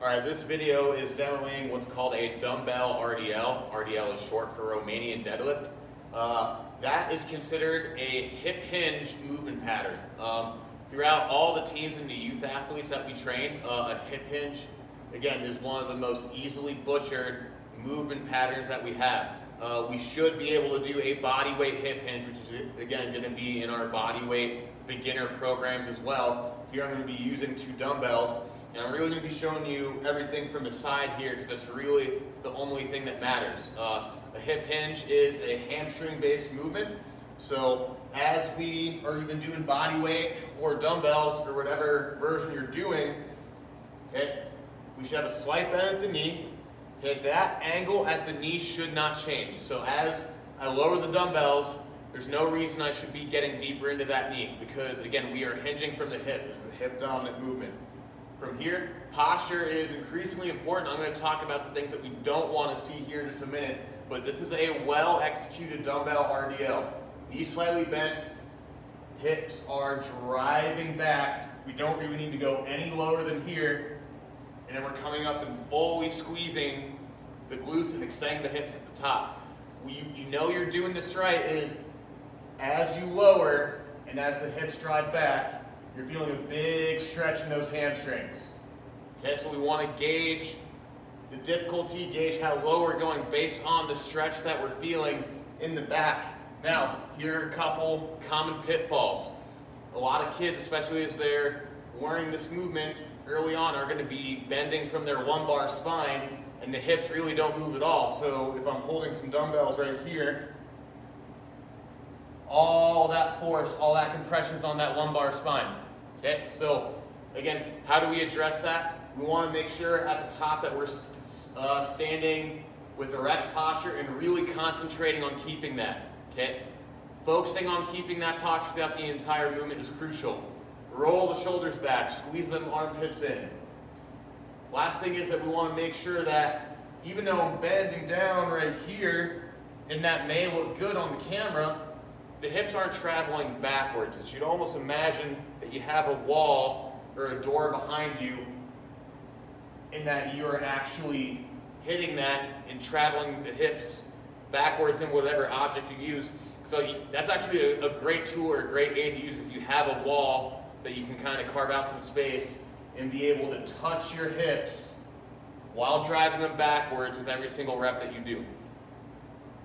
Alright, this video is demoing what's called a dumbbell RDL. RDL is short for Romanian deadlift. That is considered a hip hinge movement pattern. Throughout all the teams and the youth athletes that we train, a hip hinge, again, is one of the most easily butchered movement patterns that we have. We should be able to do a body weight hip hinge, which is, again, going to be in our body weight beginner programs as well. Here I'm going to be using 2 dumbbells. And I'm really going to be showing you everything from the side here because that's really the only thing that matters. A hip hinge is a hamstring-based movement. So as we are even doing body weight or dumbbells or whatever version you're doing, we should have a slight bend at the knee. That angle at the knee should not change. So as I lower the dumbbells, there's no reason I should be getting deeper into that knee because, again, we are hinging from the hip. This is a hip-dominant movement. From here, posture is increasingly important. I'm going to talk about the things that we don't want to see here in just a minute, but this is a well-executed dumbbell RDL. Knee slightly bent, hips are driving back. We don't really need to go any lower than here, and then we're coming up and fully squeezing the glutes and extending the hips at the top. You know you're doing this right is as you lower and as the hips drive back, you're feeling a big stretch in those hamstrings. Okay, so we want to gauge the difficulty, gauge how low we're going based on the stretch that we're feeling in the back. Now, here are a couple common pitfalls. A lot of kids, especially as they're learning this movement early on, are going to be bending from their lumbar spine, and the hips really don't move at all. So if I'm holding some dumbbells right here, all that force, all that compression is on that lumbar spine. Okay, so again, how do we address that? We want to make sure at the top that we're standing with erect posture and really concentrating on keeping that. Okay, focusing on keeping that posture throughout the entire movement is crucial. Roll the shoulders back, squeeze them armpits in. Last thing is that we want to make sure that even though I'm bending down right here, and that may look good on the camera, the hips aren't traveling backwards. You should almost imagine that you have a wall or a door behind you and that you're actually hitting that and traveling the hips backwards in whatever object you use. So that's actually a great tool or a great aid to use if you have a wall that you can kind of carve out some space and be able to touch your hips while driving them backwards with every single rep that you do.